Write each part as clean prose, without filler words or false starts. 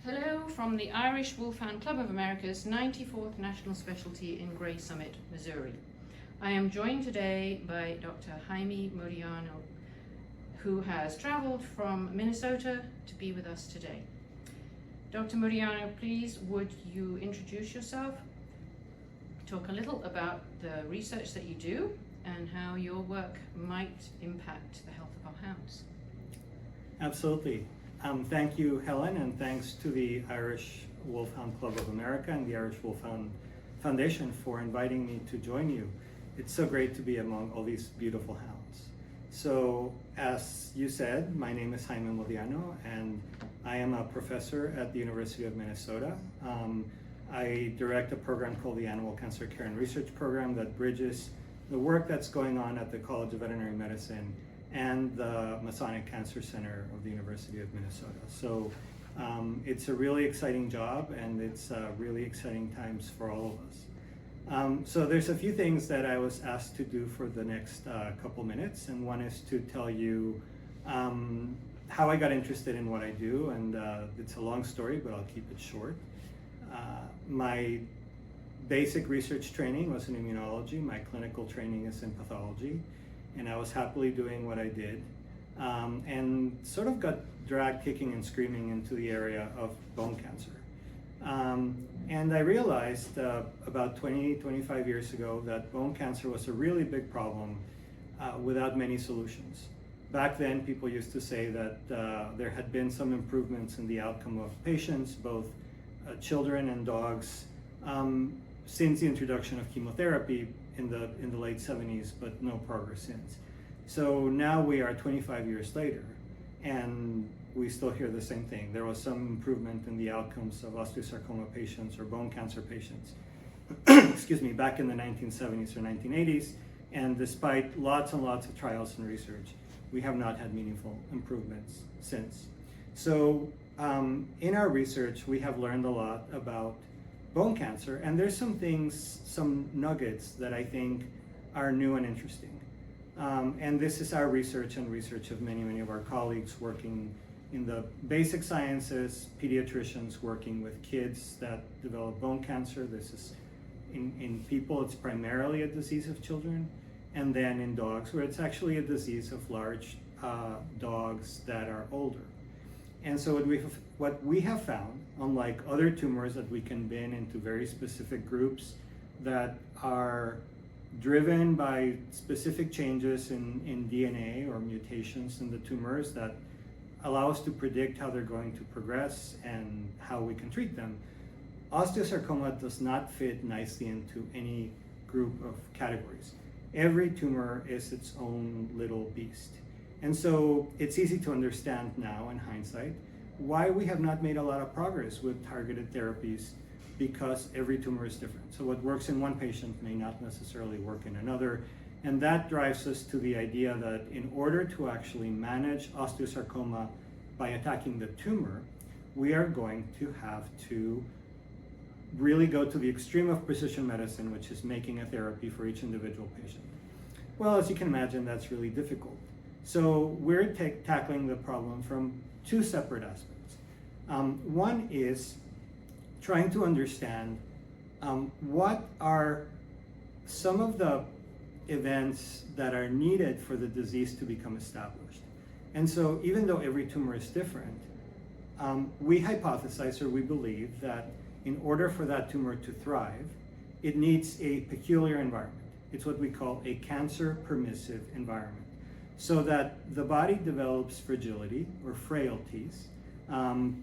Hello from the Irish Wolfhound Club of America's 94th National Specialty in Grey Summit, Missouri. I am joined today by Dr. Jaime Modiano, who has traveled from Minnesota to be with us today. Dr. Modiano, please would you introduce yourself, talk a little about the research that you do and how your work might impact the health of our hounds. Absolutely. Thank you, Helen, and thanks to the Irish Wolfhound Club of America and the Irish Wolfhound Foundation for inviting me to join you. It's so great to be among all these beautiful hounds. So, as you said, my name is Jaime Modiano, and I am a professor at the University of Minnesota. I direct a program called the Animal Cancer Care and Research Program that bridges the work that's going on at the College of Veterinary Medicine and the Masonic Cancer Center of the University of Minnesota. So it's a really exciting job, and it's really exciting times for all of us. So there's a few things that I was asked to do for the next couple minutes, and one is to tell you how I got interested in what I do, and it's a long story, but I'll keep it short. My basic research training was in immunology. My clinical training is in pathology. And I was happily doing what I did, and sort of got dragged kicking and screaming into the area of bone cancer. And I realized about 25 years ago that bone cancer was a really big problem without many solutions. Back then, people used to say that there had been some improvements in the outcome of patients, both children and dogs, since the introduction of chemotherapy in the late 70s, but no progress since. So now we are 25 years later, and we still hear the same thing. There was some improvement in the outcomes of osteosarcoma patients or bone cancer patients, excuse me, back in the 1970s or 1980s, and despite lots and lots of trials and research, we have not had meaningful improvements since. So in our research, we have learned a lot about bone cancer, and there's some things, some nuggets that I think are new and interesting. And this is our research and research of many of our colleagues working in the basic sciences, pediatricians working with kids that develop bone cancer. This is in people, it's primarily a disease of children, and then in dogs, where it's actually a disease of large dogs that are older. And so what we have found, unlike other tumors that we can bin into very specific groups that are driven by specific changes in DNA or mutations in the tumors that allow us to predict how they're going to progress and how we can treat them, osteosarcoma does not fit nicely into any group of categories. Every tumor is its own little beast. And so it's easy to understand now in hindsight why we have not made a lot of progress with targeted therapies, because every tumor is different. So what works in one patient may not necessarily work in another. And that drives us to the idea that in order to actually manage osteosarcoma by attacking the tumor, we are going to have to really go to the extreme of precision medicine, which is making a therapy for each individual patient. Well, as you can imagine, that's really difficult. So we're tackling the problem from two separate aspects. One is trying to understand what are some of the events that are needed for the disease to become established. And so even though every tumor is different, we hypothesize, or we believe, that in order for that tumor to thrive, it needs a peculiar environment. It's what we call a cancer-permissive environment, so that the body develops fragility or frailties,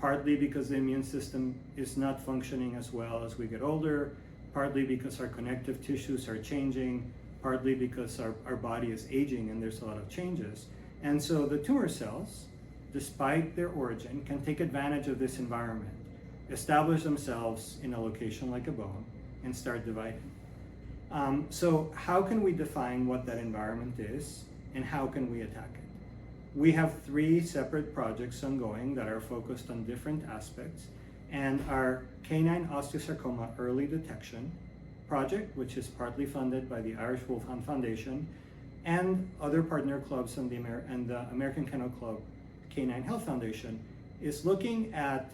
partly because the immune system is not functioning as well as we get older, partly because our connective tissues are changing, partly because our body is aging and there's a lot of changes. And so the tumor cells, despite their origin, can take advantage of this environment, establish themselves in a location like a bone, and start dividing. So how can we define what that environment is, and how can we attack it? We have 3 separate projects ongoing that are focused on different aspects, and our Canine Osteosarcoma Early Detection project, which is partly funded by the Irish Wolfhound Foundation and other partner clubs and the American Kennel Club Canine Health Foundation, is looking at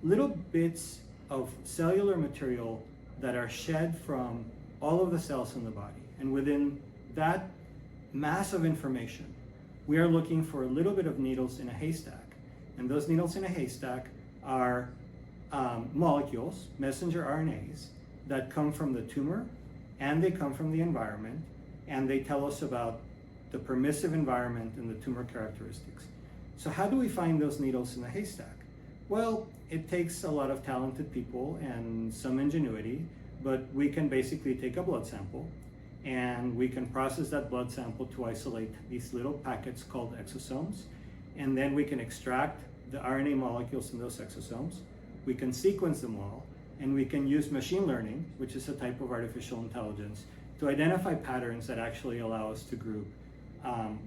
little bits of cellular material that are shed from all of the cells in the body. And within that mass of information, we are looking for a little bit of needles in a haystack. And those needles in a haystack are molecules, messenger RNAs, that come from the tumor and they come from the environment, and they tell us about the permissive environment and the tumor characteristics. So how do we find those needles in the haystack? Well, it takes a lot of talented people and some ingenuity, but we can basically take a blood sample and we can process that blood sample to isolate these little packets called exosomes, and then we can extract the RNA molecules in those exosomes. We can sequence them all, and we can use machine learning, which is a type of artificial intelligence, to identify patterns that actually allow us to group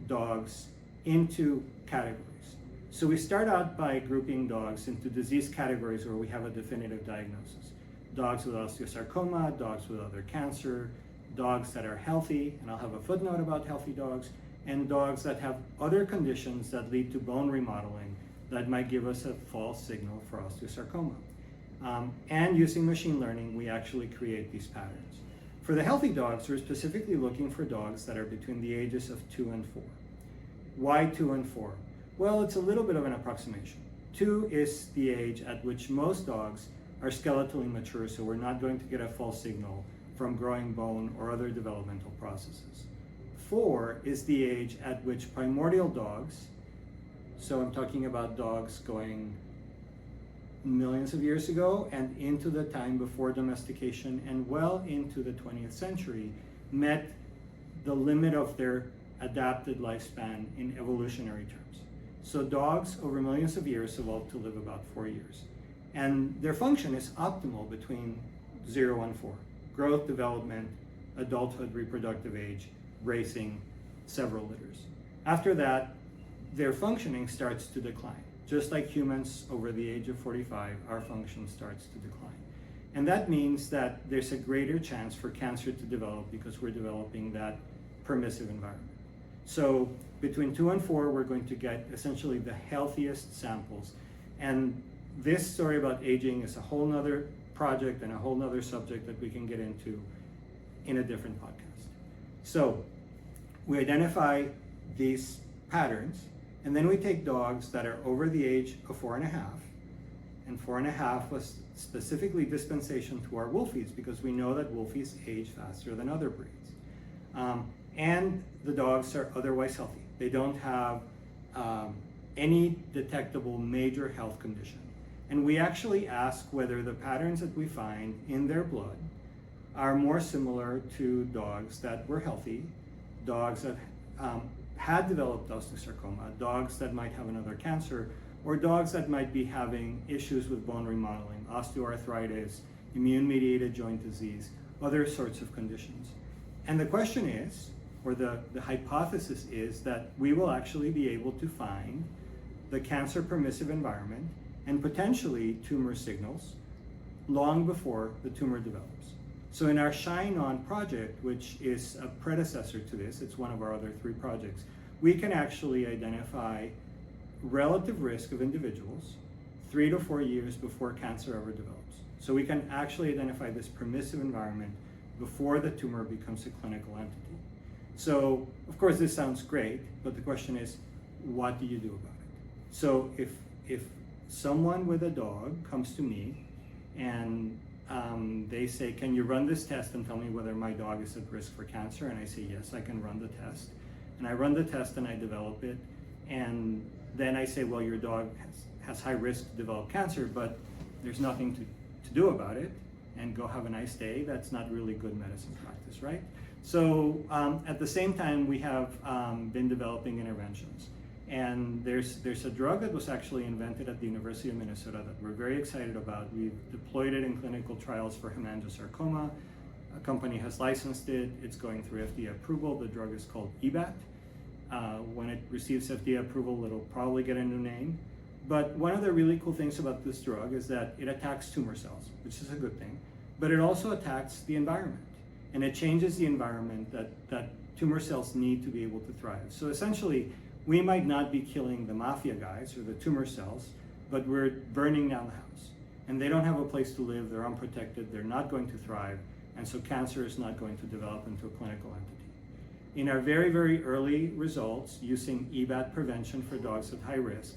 dogs into categories. So we start out by grouping dogs into disease categories where we have a definitive diagnosis. Dogs with osteosarcoma, dogs with other cancer, dogs that are healthy, and I'll have a footnote about healthy dogs, and dogs that have other conditions that lead to bone remodeling that might give us a false signal for osteosarcoma. And using machine learning, we actually create these patterns. For the healthy dogs, we're specifically looking for dogs that are between the ages of 2 and 4. Why 2 and 4? Well, it's a little bit of an approximation. 2 is the age at which most dogs are skeletally mature, so we're not going to get a false signal from growing bone or other developmental processes. 4 is the age at which primordial dogs, so I'm talking about dogs going millions of years ago and into the time before domestication and well into the 20th century, met the limit of their adapted lifespan in evolutionary terms. So dogs over millions of years evolved to live about 4 years. And their function is optimal between 0 and 4. Growth, development, adulthood, reproductive age, racing, several litters. After that, their functioning starts to decline. Just like humans over the age of 45, our function starts to decline. And that means that there's a greater chance for cancer to develop because we're developing that permissive environment. So between 2 and 4, we're going to get essentially the healthiest samples. And this story about aging is a whole nother project and a whole nother subject that we can get into in a different podcast. So we identify these patterns, and then we take dogs that are over the age of 4.5, and 4.5 was specifically dispensation to our Wolfies because we know that Wolfies age faster than other breeds. And the dogs are otherwise healthy. They don't have any detectable major health condition. And we actually ask whether the patterns that we find in their blood are more similar to dogs that were healthy, dogs that had developed osteosarcoma, dogs that might have another cancer, or dogs that might be having issues with bone remodeling, osteoarthritis, immune-mediated joint disease, other sorts of conditions. And the question is, or the hypothesis is, that we will actually be able to find the cancer-permissive environment and potentially tumor signals long before the tumor develops. So in our Shine On project, which is a predecessor to this, it's one of our other 3 projects, we can actually identify relative risk of individuals 3 to 4 years before cancer ever develops. So we can actually identify this permissive environment before the tumor becomes a clinical entity. So, of course, this sounds great, but the question is, what do you do about it? So if someone with a dog comes to me and they say, can you run this test and tell me whether my dog is at risk for cancer? And I say, yes, I can run the test. And I run the test and I develop it. And then I say, well, your dog has high risk to develop cancer, but there's nothing to do about it, and go have a nice day. That's not really good medicine practice, right? So at the same time, we have been developing interventions. And there's a drug that was actually invented at the University of Minnesota that we're very excited about. We've deployed it in clinical trials for hemangiosarcoma. A company has licensed it. It's going through FDA approval. The drug is called EBAT. When it receives FDA approval, it'll probably get a new name. But one of the really cool things about this drug is that it attacks tumor cells, which is a good thing, but it also attacks the environment. And it changes the environment that tumor cells need to be able to thrive. So essentially, we might not be killing the mafia guys or the tumor cells, but we're burning down the house. And they don't have a place to live, they're unprotected, they're not going to thrive, and so cancer is not going to develop into a clinical entity. In our very, very early results using EBAT prevention for dogs at high risk,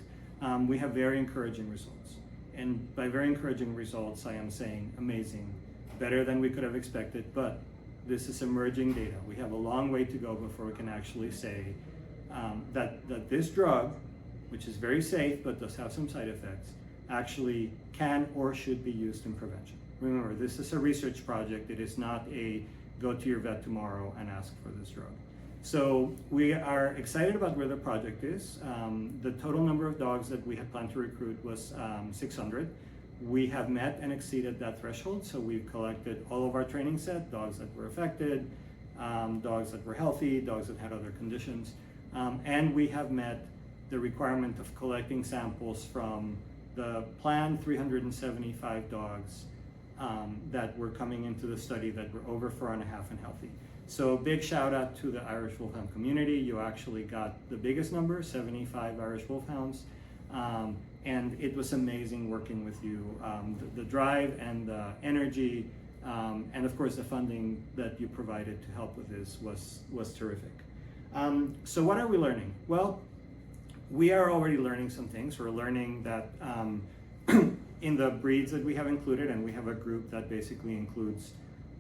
we have very encouraging results. And by very encouraging results, I am saying amazing, better than we could have expected, but this is emerging data. We have a long way to go before we can actually say that this drug, which is very safe but does have some side effects, actually can or should be used in prevention. Remember, this is a research project. It is not a go to your vet tomorrow and ask for this drug. So we are excited about where the project is. The total number of dogs that we had planned to recruit was 600. We have met and exceeded that threshold, so we've collected all of our training set, dogs that were affected, dogs that were healthy, dogs that had other conditions, and we have met the requirement of collecting samples from the planned 375 dogs that were coming into the study that were over 4.5 and healthy. So big shout out to the Irish Wolfhound community. You actually got the biggest number, 75 Irish Wolfhounds. And it was amazing working with you. The drive and the energy, and of course the funding that you provided to help with this was terrific. So what are we learning? Well, we are already learning some things. We're learning that in the breeds that we have included, and we have a group that basically includes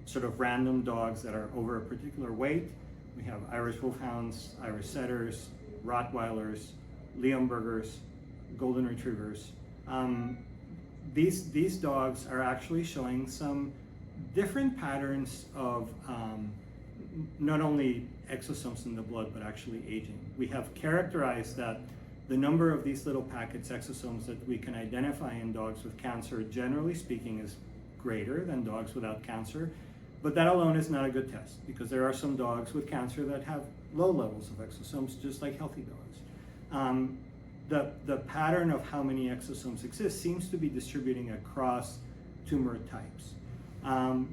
sort of random dogs that are over a particular weight. We have Irish Wolfhounds, Irish Setters, Rottweilers, Leonbergers, Golden Retrievers. These dogs are actually showing some different patterns of not only exosomes in the blood, but actually aging. We have characterized that the number of these little packets, exosomes, that we can identify in dogs with cancer, generally speaking, is greater than dogs without cancer. But that alone is not a good test, because there are some dogs with cancer that have low levels of exosomes, just like healthy dogs. The pattern of how many exosomes exist seems to be distributing across tumor types.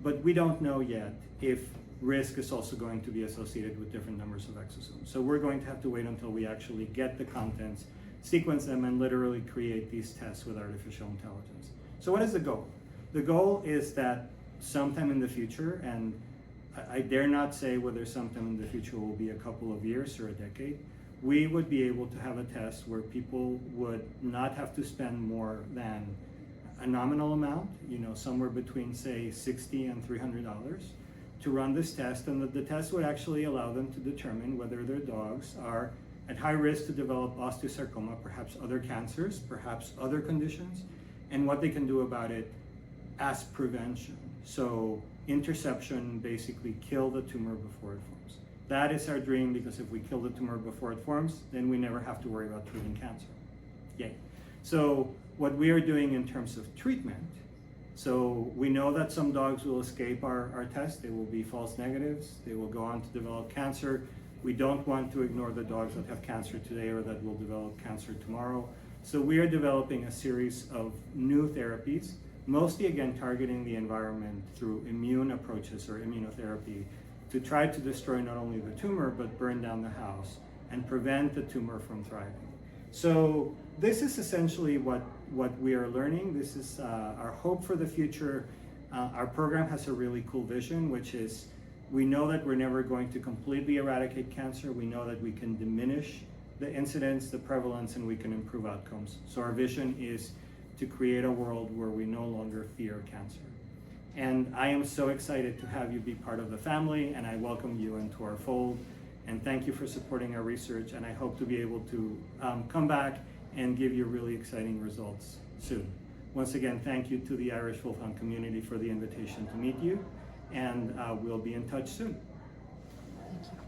But we don't know yet if risk is also going to be associated with different numbers of exosomes. So we're going to have to wait until we actually get the contents, sequence them, and literally create these tests with artificial intelligence. So what is the goal? The goal is that sometime in the future, and I dare not say whether sometime in the future will be a couple of years or a decade, we would be able to have a test where people would not have to spend more than a nominal amount, somewhere between say $60 and $300 to run this test, and the test would actually allow them to determine whether their dogs are at high risk to develop osteosarcoma, perhaps other cancers, perhaps other conditions, and what they can do about it as prevention. So interception, basically kill the tumor before it forms. That is our dream, because if we kill the tumor before it forms, then we never have to worry about treating cancer. Yay. So what we are doing in terms of treatment, so we know that some dogs will escape our test. They will be false negatives. They will go on to develop cancer. We don't want to ignore the dogs that have cancer today or that will develop cancer tomorrow. So we are developing a series of new therapies, mostly again targeting the environment through immune approaches or immunotherapy, to try to destroy not only the tumor but burn down the house and prevent the tumor from thriving. So this is essentially what we are learning. This is our hope for the future. Our program has a really cool vision, which is we know that we're never going to completely eradicate cancer. We know that we can diminish the incidence, the prevalence, and we can improve outcomes. So our vision is to create a world where we no longer fear cancer. And I am so excited to have you be part of the family, and I welcome you into our fold. And thank you for supporting our research, and I hope to be able to come back and give you really exciting results soon. Once again, thank you to the Irish Wolfhound community for the invitation to meet you, and we'll be in touch soon. Thank you.